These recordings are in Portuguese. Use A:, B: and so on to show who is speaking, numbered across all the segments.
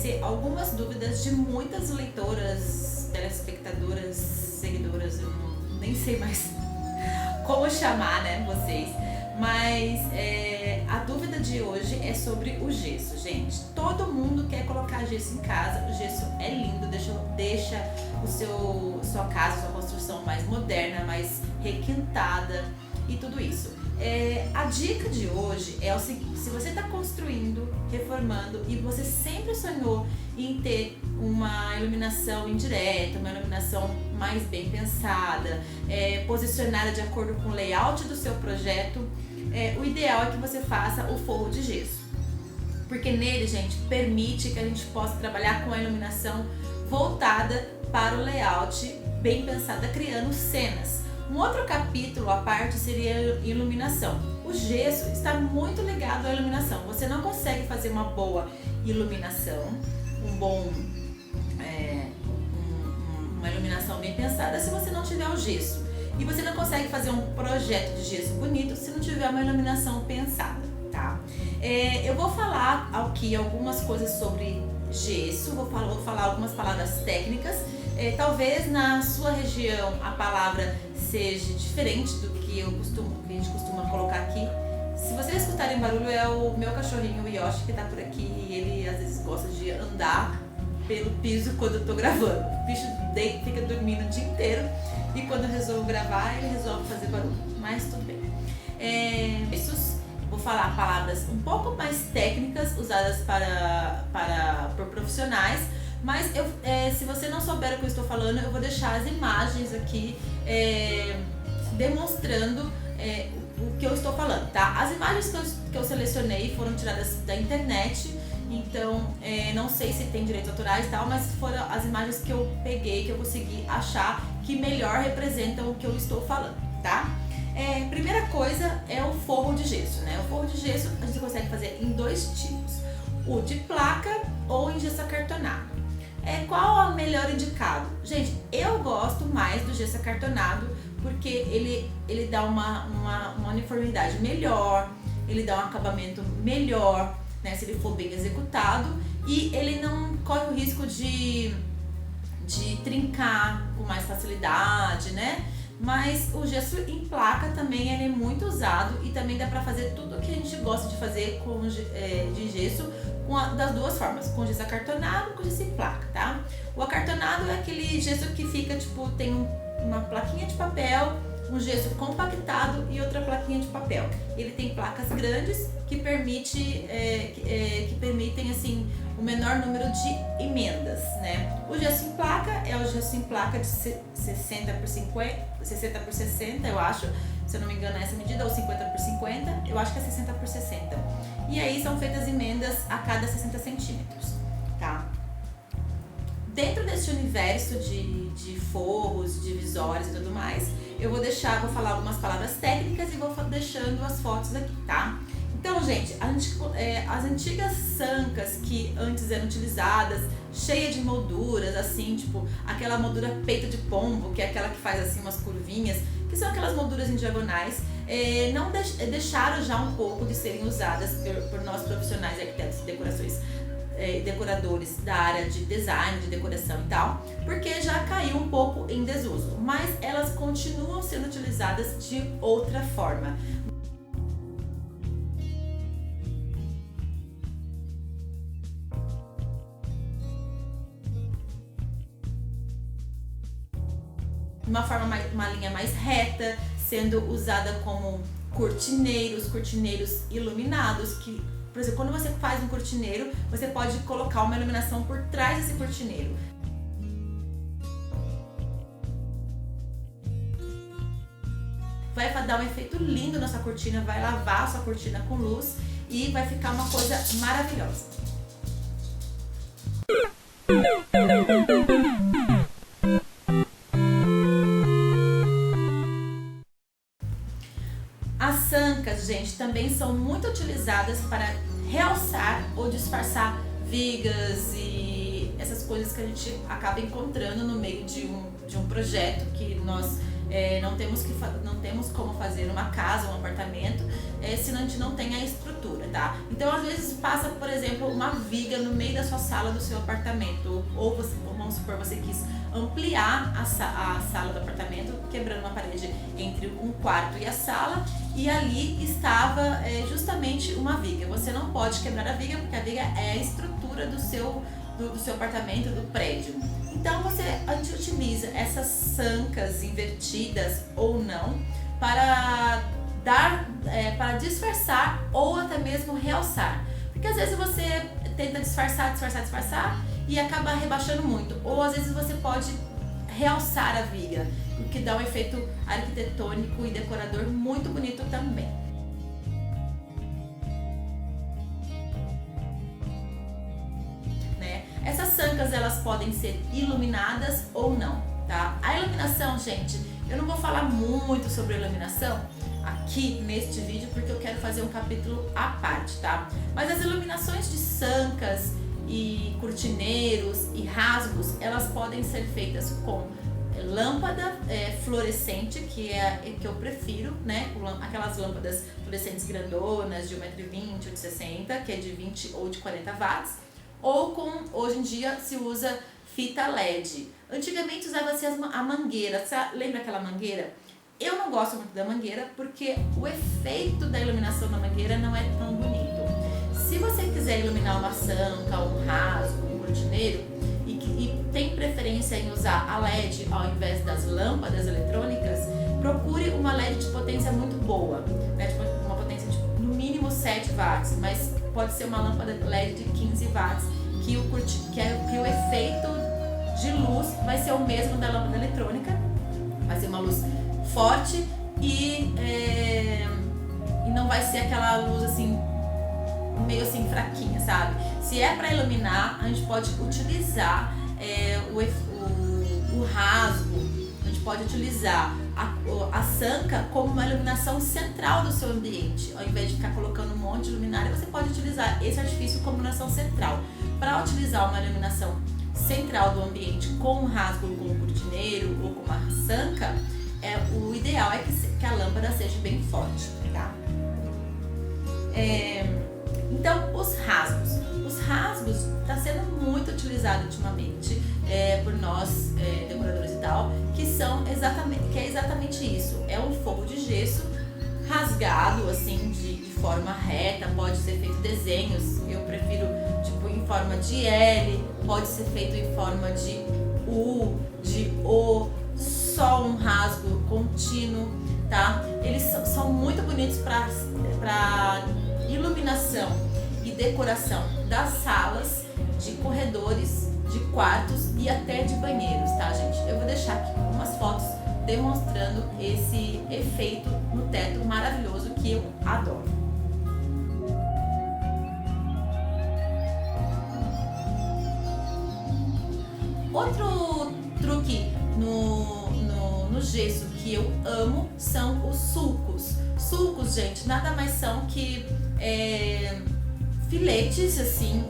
A: esclarecer algumas dúvidas de muitas leitoras, telespectadoras, seguidoras, eu nem sei mais como chamar, né, vocês. Mas a dúvida de hoje é sobre o gesso, gente. Todo mundo quer colocar gesso em casa. O gesso é lindo, deixa sua casa, sua construção mais moderna, mais requintada e tudo isso. A dica de hoje é o seguinte: se você está construindo, reformando e você sempre sonhou em ter uma iluminação indireta, uma iluminação mais bem pensada, posicionada de acordo com o layout do seu projeto, o ideal é que você faça o forro de gesso, porque nele, gente, permite que a gente possa trabalhar com a iluminação voltada para o layout bem pensada, criando cenas. Um outro capítulo à parte seria a iluminação. O gesso está muito ligado à iluminação. Você não consegue fazer uma boa iluminação, uma iluminação bem pensada se você não tiver o gesso. E você não consegue fazer um projeto de gesso bonito se não tiver uma iluminação pensada, tá? Eu vou falar aqui algumas coisas sobre gesso, vou falar algumas palavras técnicas. Talvez na sua região a palavra seja diferente do que a gente costuma colocar aqui. Se vocês escutarem barulho, é o meu cachorrinho, o Yoshi, que tá por aqui, e ele às vezes gosta de andar pelo piso quando eu tô gravando. O bicho fica dormindo o dia inteiro e quando eu resolvo gravar, ele resolve fazer barulho, mas tudo bem. Vou falar palavras um pouco mais técnicas usadas por profissionais, mas se você não souber o que eu estou falando, eu vou deixar as imagens aqui demonstrando o que eu estou falando, tá? As imagens que eu selecionei foram tiradas da internet, então não sei se tem direitos autorais e tal, mas foram as imagens que eu peguei, que eu consegui achar que melhor representam o que eu estou falando, tá? Primeira coisa é o forro de gesso, né? O forro de gesso a gente consegue fazer em dois tipos: o de placa ou em gesso acartonado. Qual é o melhor indicado? Gente, eu gosto mais do gesso acartonado porque ele dá uma uniformidade melhor, ele dá um acabamento melhor, né, se ele for bem executado, e ele não corre o risco de trincar com mais facilidade, né? Mas o gesso em placa também ele é muito usado e também dá pra fazer tudo o que a gente gosta de fazer de gesso das duas formas, com gesso acartonado e com gesso em placa, tá? O acartonado é aquele gesso que fica, tipo, tem uma plaquinha de papel, um gesso compactado e outra plaquinha de papel. Ele tem placas grandes que permitem assim o menor número de emendas, né? O gesso em placa é o gesso em placa de 60 por 60, eu acho, se eu não me engano é essa medida, ou 50 por 50, eu acho que é 60 por 60. E aí são feitas emendas a cada 60 centímetros, tá? Dentro desse universo de forros, divisórios e tudo mais, eu vou falar algumas palavras técnicas e vou deixando as fotos aqui, tá? Então, gente, as antigas sancas que antes eram utilizadas, cheia de molduras, assim, tipo aquela moldura peito de pombo, que é aquela que faz assim umas curvinhas, que são aquelas molduras em diagonais, não deixaram já um pouco de serem usadas por nós profissionais, arquitetos e decoradores da área de design, de decoração e tal, porque já caiu um pouco em desuso, mas elas continuam sendo utilizadas de outra forma. Uma linha mais reta, sendo usada como cortineiros iluminados, que, por exemplo, quando você faz um cortineiro, você pode colocar uma iluminação por trás desse cortineiro. Vai dar um efeito lindo na sua cortina, vai lavar a sua cortina com luz e vai ficar uma coisa maravilhosa. As sancas, gente, também são muito utilizadas para realçar ou disfarçar vigas e essas coisas que a gente acaba encontrando no meio de um projeto que nós não temos como fazer uma casa, um apartamento, se a gente não tem a estrutura, tá? Então às vezes passa, por exemplo, uma viga no meio da sua sala do seu apartamento, ou vamos supor, você quis ampliar a sala do apartamento, quebrando uma parede entre um quarto e a sala, e ali estava justamente uma viga. Você não pode quebrar a viga, porque a viga é a estrutura do seu apartamento, do prédio. Então a gente utiliza essas sancas invertidas ou não para para disfarçar ou até mesmo realçar. Porque às vezes você tenta disfarçar e acaba rebaixando muito. Ou às vezes você pode realçar a viga, o que dá um efeito arquitetônico e decorador muito bonito também. Essas sancas, elas podem ser iluminadas ou não, tá? A iluminação, gente, eu não vou falar muito sobre a iluminação aqui neste vídeo, porque eu quero fazer um capítulo à parte, tá? Mas as iluminações de sancas e cortineiros e rasgos, elas podem ser feitas com lâmpada fluorescente, que é que eu prefiro, né? Aquelas lâmpadas fluorescentes grandonas de 1,20 m ou de 60, que é de 20 ou de 40 watts. Ou hoje em dia se usa fita LED. Antigamente usava-se a mangueira. Você lembra aquela mangueira? Eu não gosto muito da mangueira porque o efeito da iluminação da mangueira não é tão bonito. Se você quiser iluminar uma sanca, um rasgo, um cortineiro e tem preferência em usar a LED ao invés das lâmpadas eletrônicas, procure uma LED de potência muito boa, né? Tipo, uma potência de no mínimo 7 watts, mas pode ser uma lâmpada LED de 15 watts, que o efeito de luz vai ser o mesmo da lâmpada eletrônica, vai ser uma luz forte e não vai ser aquela luz assim, meio assim fraquinha, sabe? Se é para iluminar, a gente pode utilizar o rasgo, a gente pode utilizar a sanca como uma iluminação central do seu ambiente. Ao invés de ficar colocando um monte de luminária, você pode utilizar esse artifício como iluminação central. Para utilizar uma iluminação central do ambiente com um rasgo, com um cortineiro ou com uma sanca, o ideal é que a lâmpada seja bem forte, tá? Então, os rasgos está sendo muito utilizado ultimamente por nós decoradores e tal, que é exatamente isso. É um forro de gesso rasgado assim de forma reta, pode ser feito desenhos, eu prefiro tipo em forma de L, pode ser feito em forma de U, de O, só um rasgo contínuo, tá? Eles são muito bonitos para iluminação e decoração das salas, de corredores, de quartos e até de banheiros, tá, gente? Eu vou deixar aqui algumas fotos demonstrando esse efeito no teto maravilhoso que eu adoro. Outro truque no gesso que eu amo são os sulcos. Sulcos, gente, nada mais são que filetes assim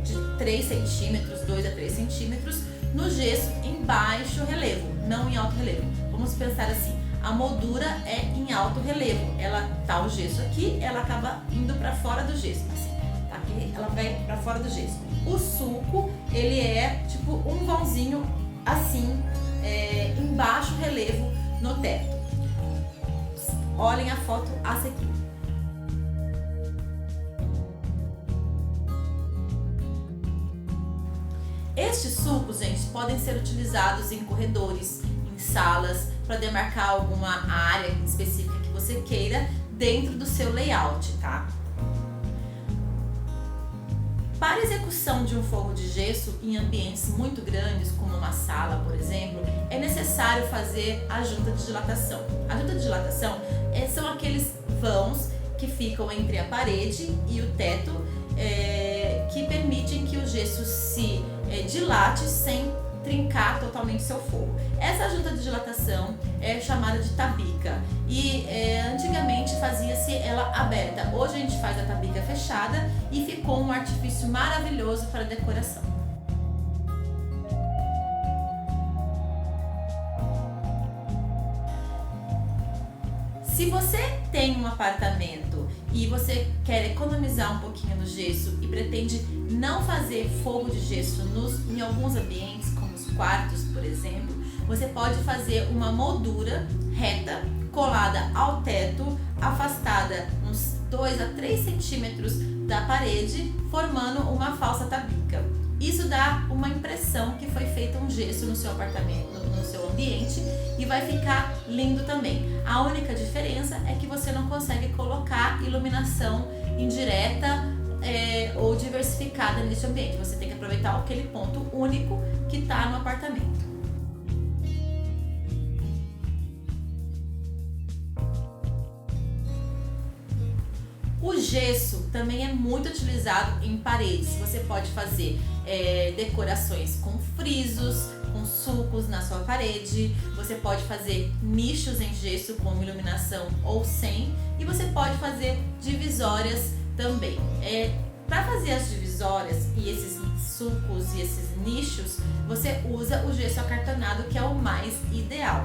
A: de 3 centímetros, 2 a 3 centímetros no gesso em baixo relevo, não em alto relevo. Vamos pensar assim, a moldura é em alto relevo, tá o gesso aqui, ela acaba indo para fora do gesso, assim, aqui ela vai para fora do gesso. O sulco, ele é tipo um vãozinho assim, em baixo relevo no teto. Olhem a foto a seguir. Estes sulcos, gente, podem ser utilizados em corredores, em salas, para demarcar alguma área específica que você queira dentro do seu layout, tá? Para a execução de um forro de gesso em ambientes muito grandes, como uma sala, por exemplo, é necessário fazer a junta de dilatação. A junta de dilatação são aqueles vãos que ficam entre a parede e o teto, que permitem que o gesso se dilate sem trincar totalmente seu forro. Essa junta de dilatação é chamada de tabica e antigamente fazia-se ela aberta. Hoje a gente faz a tabica fechada e ficou um artifício maravilhoso para decoração. Se você tem um apartamento e você quer economizar um pouquinho no gesso e pretende não fazer fogo de gesso em alguns ambientes, como os quartos, por exemplo, você pode fazer uma moldura reta, colada ao teto, afastada uns 2 a 3 centímetros da parede, formando uma falsa tabica. Isso dá uma impressão que foi feito um gesso no seu apartamento, no seu ambiente, e vai ficar lindo também. A única diferença é que você não consegue colocar iluminação indireta ou diversificada nesse ambiente. Você tem que aproveitar aquele ponto único que está no apartamento. O gesso também é muito utilizado em paredes. Você pode fazer decorações com frisos, com sulcos na sua parede. Você pode fazer nichos em gesso com iluminação ou sem. E você pode fazer divisórias também. Para fazer as divisórias e esses sulcos e esses nichos, você usa o gesso acartonado, que é o mais ideal.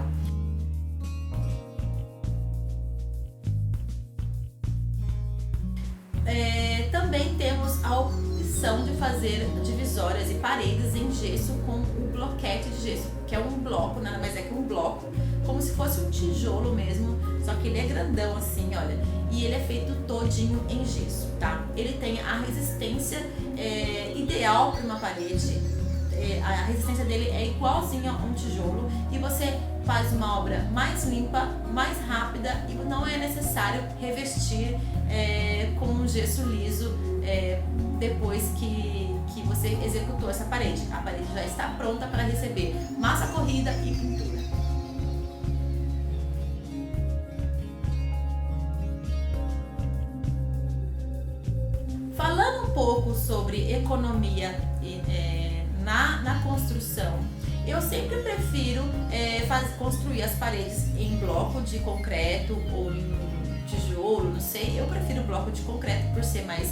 A: Também temos a opção de fazer divisórias e paredes em gesso com o bloquete de gesso, que é um bloco, nada mais é que um bloco, como se fosse um tijolo mesmo, só que ele é grandão assim, olha, e ele é feito todinho em gesso, tá? Ele tem a resistência ideal para uma parede, a resistência dele é igualzinha a um tijolo, e você faz uma obra mais limpa, mais rápida, e não é necessário revestir com um gesso liso depois que você executou essa parede. A parede já está pronta para receber massa corrida e pintura. Falando um pouco sobre economia na construção, eu sempre prefiro construir as paredes em bloco de concreto ou em tijolo, não sei. Eu prefiro bloco de concreto por ser mais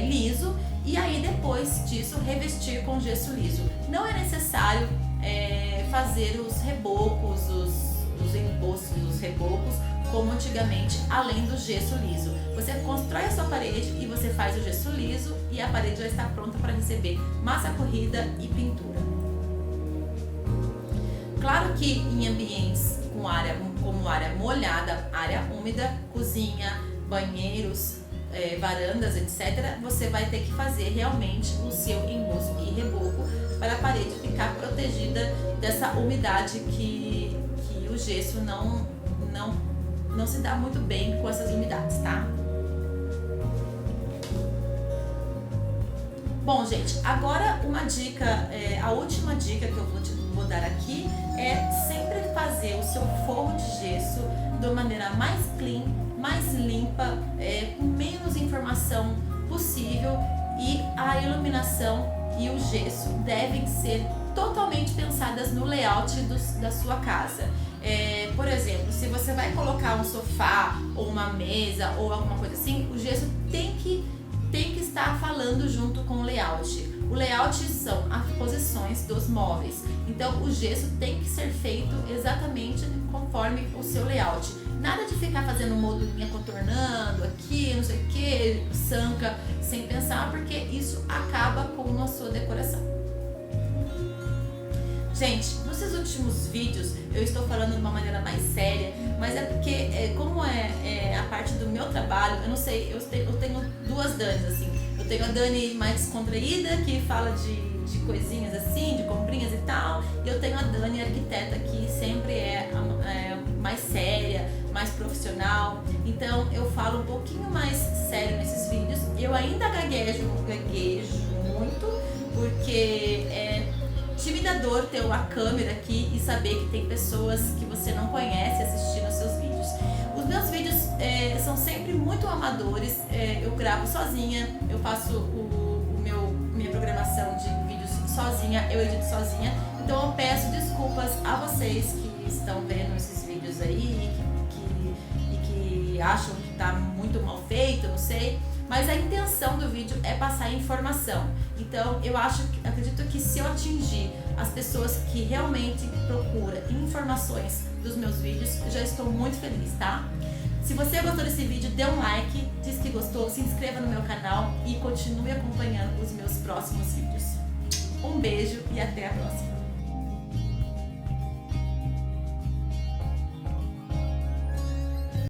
A: liso, e aí depois disso revestir com gesso liso. Não é necessário fazer os rebocos, os embossos, os rebocos como antigamente, além do gesso liso. Você constrói a sua parede e você faz o gesso liso, e a parede já está pronta para receber massa corrida e pintura. Claro que em ambientes como área molhada, área úmida, cozinha, banheiros, varandas, etc., você vai ter que fazer realmente o seu emboço e reboco para a parede ficar protegida dessa umidade que o gesso não se dá muito bem com essas umidades, tá? Bom, gente, agora uma dica, a última dica que eu vou dar aqui é sempre fazer o seu forro de gesso de maneira mais clean, mais limpa, com menos informação possível, e a iluminação e o gesso devem ser totalmente pensadas no layout da sua casa. Por exemplo, se você vai colocar um sofá ou uma mesa ou alguma coisa assim, o gesso tem que estar falando junto com o layout. O layout são as posições dos móveis, então o gesso tem que ser feito exatamente conforme o seu layout. Nada de ficar fazendo moldurinha contornando aqui, não sei o que, sanca, sem pensar, porque isso acaba com a sua decoração. Gente, nesses últimos vídeos eu estou falando de uma maneira mais séria, mas é porque como é a parte do meu trabalho, eu não sei, eu tenho duas Danis assim. Eu tenho a Dani mais descontraída, que fala de coisinhas assim, de comprinhas e tal, e eu tenho a Dani arquiteta, que sempre é mais séria, mais profissional. Então eu falo um pouquinho mais sério nesses vídeos. Eu ainda gaguejo muito, porque é intimidador ter uma câmera aqui e saber que tem pessoas que você não conhece assistindo os seus vídeos. Os meus vídeos são sempre muito amadores, eu gravo sozinha, eu faço minha programação de vídeos sozinha, eu edito sozinha, então eu peço desculpas a vocês que estão vendo esses vídeos aí e que acham que tá muito mal feito, não sei, mas a intenção do vídeo é passar informação. Então eu acredito que se eu atingir as pessoas que realmente procuram informações dos meus vídeos, eu já estou muito feliz, tá? Se você gostou desse vídeo, dê um like, diz que gostou, se inscreva no meu canal e continue acompanhando os meus próximos vídeos. Um beijo e até a próxima!